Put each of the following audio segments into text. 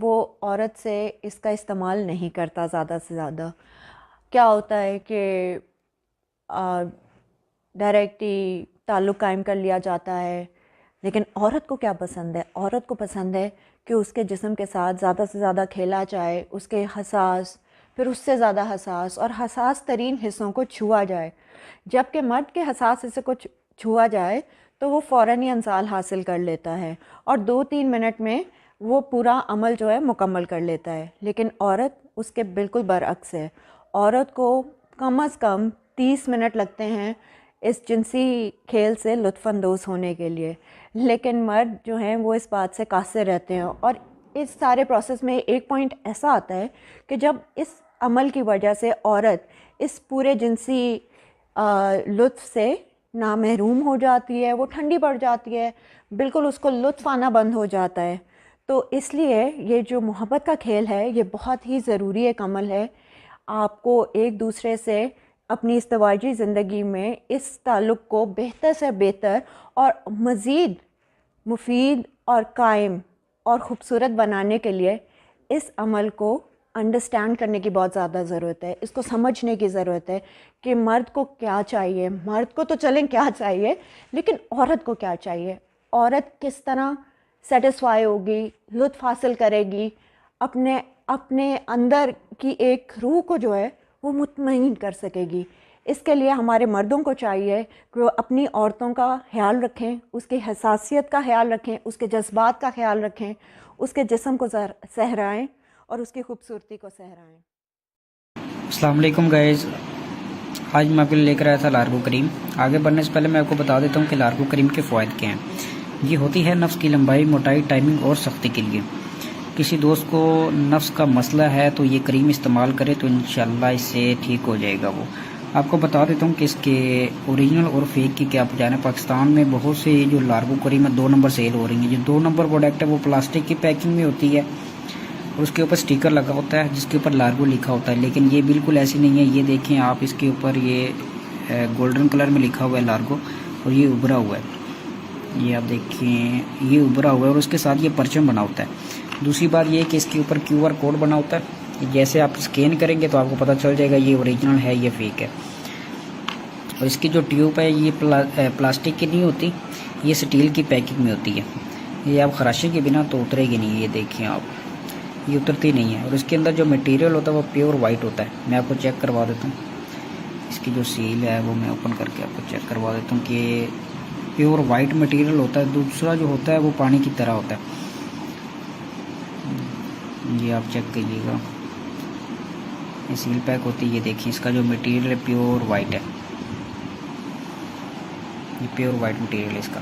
وہ عورت سے اس کا استعمال نہیں کرتا زیادہ سے زیادہ. کیا ہوتا ہے کہ ڈائریکٹ ہی تعلق قائم کر لیا جاتا ہے. لیکن عورت کو کیا پسند ہے؟ عورت کو پسند ہے کہ اس کے جسم کے ساتھ زیادہ سے زیادہ کھیلا جائے، اس کے حساس، پھر اس سے زیادہ حساس اور حساس ترین حصوں کو چھوا جائے. جب کہ مرد کے حساس حصے کو چھوا جائے تو وہ فوراً ہی انصال حاصل کر لیتا ہے اور 2-3 منٹ میں وہ پورا عمل جو ہے مکمل کر لیتا ہے. لیکن عورت اس کے بالکل برعکس ہے. عورت کو کم از کم 30 منٹ لگتے ہیں اس جنسی کھیل سے لطف اندوز ہونے کے لیے. لیکن مرد جو ہیں وہ اس بات سے قاصر رہتے ہیں. اور اس سارے پروسیس میں ایک پوائنٹ ایسا آتا ہے کہ جب اس عمل کی وجہ سے عورت اس پورے جنسی لطف سے نامحروم ہو جاتی ہے، وہ ٹھنڈی پڑ جاتی ہے، بالکل اس کو لطف آنا بند ہو جاتا ہے. تو اس لیے یہ جو محبت کا کھیل ہے یہ بہت ہی ضروری ایک عمل ہے. آپ کو ایک دوسرے سے اپنی ازدواجی زندگی میں اس تعلق کو بہتر سے بہتر اور مزید مفید اور قائم اور خوبصورت بنانے کے لیے اس عمل کو انڈرسٹینڈ کرنے کی بہت زیادہ ضرورت ہے. اس کو سمجھنے کی ضرورت ہے کہ مرد کو کیا چاہیے. مرد کو تو چلیں کیا چاہیے، لیکن عورت کو کیا چاہیے، عورت کس طرح سیٹسفائی ہوگی، لطف حاصل کرے گی، اپنے اندر کی ایک روح کو جو ہے وہ مطمئن کر سکے گی. اس کے لیے ہمارے مردوں کو چاہیے کہ وہ اپنی عورتوں کا خیال رکھیں، اس کی حساسیت کا خیال رکھیں، اس کے جذبات کا خیال رکھیں، اس کے جسم کو سہرائیں اور اس کی خوبصورتی کو سہرائیں. السلام علیکم گائز. آج میں آپ کے لیے لے کر آیا تھا لارگو کریم. آگے بڑھنے سے پہلے میں آپ کو بتا دیتا ہوں کہ لارگو کریم کے فوائد کیا ہیں. یہ ہوتی ہے نفس کی لمبائی، موٹائی، ٹائمنگ اور سختی کے لیے. کسی دوست کو نفس کا مسئلہ ہے تو یہ کریم استعمال کرے تو انشاءاللہ اس سے ٹھیک ہو جائے گا. وہ آپ کو بتا دیتا ہوں کہ اس کے اوریجنل اور فیک کی کیا پہچان ہے. پاکستان میں بہت سے جو لارگو کریم ہے 2 نمبر سیل ہو رہی ہیں. جو 2 نمبر پروڈکٹ ہے وہ پلاسٹک کی پیکنگ میں ہوتی ہے اور اس کے اوپر سٹیکر لگا ہوتا ہے جس کے اوپر لارگو لکھا ہوتا ہے. لیکن یہ بالکل ایسی نہیں ہے. یہ دیکھیں آپ، اس کے اوپر یہ گولڈن کلر میں لکھا ہوا ہے لارگو اور یہ ابھرا ہوا ہے. یہ آپ دیکھیں یہ ابھرا ہوا ہے اور اس کے ساتھ یہ پرچم بنا ہوتا ہے. دوسری بات یہ کہ اس کے اوپر QR کوڈ بنا ہوتا ہے. جیسے آپ اسکین کریں گے تو آپ کو پتہ چل جائے گا یہ اوریجنل ہے یہ فیک ہے. اور اس کی جو ٹیوب ہے یہ پلاسٹک کی نہیں ہوتی، یہ سٹیل کی پیکنگ میں ہوتی ہے. یہ آپ خراشی کے بنا تو اترے گی نہیں. یہ دیکھیں آپ، یہ اترتی نہیں ہے. اور اس کے اندر جو مٹیریل ہوتا ہے وہ پیور وائٹ ہوتا ہے. میں آپ کو چیک کروا دیتا ہوں. اس کی جو سیل ہے وہ میں اوپن کر کے آپ کو چیک کروا دیتا ہوں کہ پیور وائٹ مٹیریل ہوتا ہے. دوسرا جو ہوتا ہے وہ پانی کی طرح ہوتا ہے. یہ آپ چیک کیجیے گا، یہ سیل پیک ہوتی ہے. یہ دیکھیں اس کا جو مٹیریل ہے پیور وائٹ ہے. یہ پیور وائٹ مٹیریل ہے اس کا.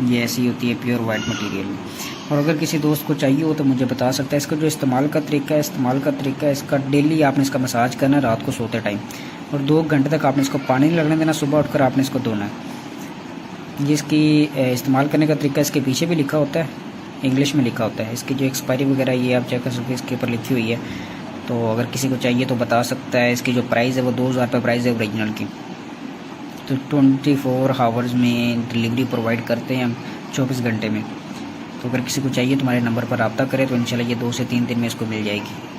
یہ ایسی ہوتی ہے پیور وائٹ مٹیریل. اور اگر کسی دوست کو چاہیے ہو تو مجھے بتا سکتا ہے. اس کا جو استعمال کا طریقہ ہے اس کا ڈیلی آپ نے اس کا مساج کرنا ہے رات کو سوتے ٹائم، اور 2 گھنٹے تک آپ نے اس کو پانی نہیں لگنے دینا. صبح اٹھ کر آپ نے اس کو دھونا ہے. جس کی استعمال کرنے کا طریقہ اس کے پیچھے بھی لکھا ہوتا ہے، انگلش میں لکھا ہوتا ہے. اس کی جو ایکسپائری وغیرہ یہ آپ چیک کر سکتے ہیں، اس کے اوپر لکھی ہوئی ہے. تو اگر کسی کو چاہیے تو بتا سکتا ہے. اس کی جو پرائز ہے وہ 2000 روپے پرائز ہے اوریجنل کی. تو 24 آورز میں ڈلیوری پرووائڈ کرتے ہیں ہم، 24 گھنٹے میں. تو اگر کسی کو چاہیے تو ہمارے نمبر پر رابطہ کرے تو انشاءاللہ یہ 2 سے 3 دن میں اس کو مل جائے گی.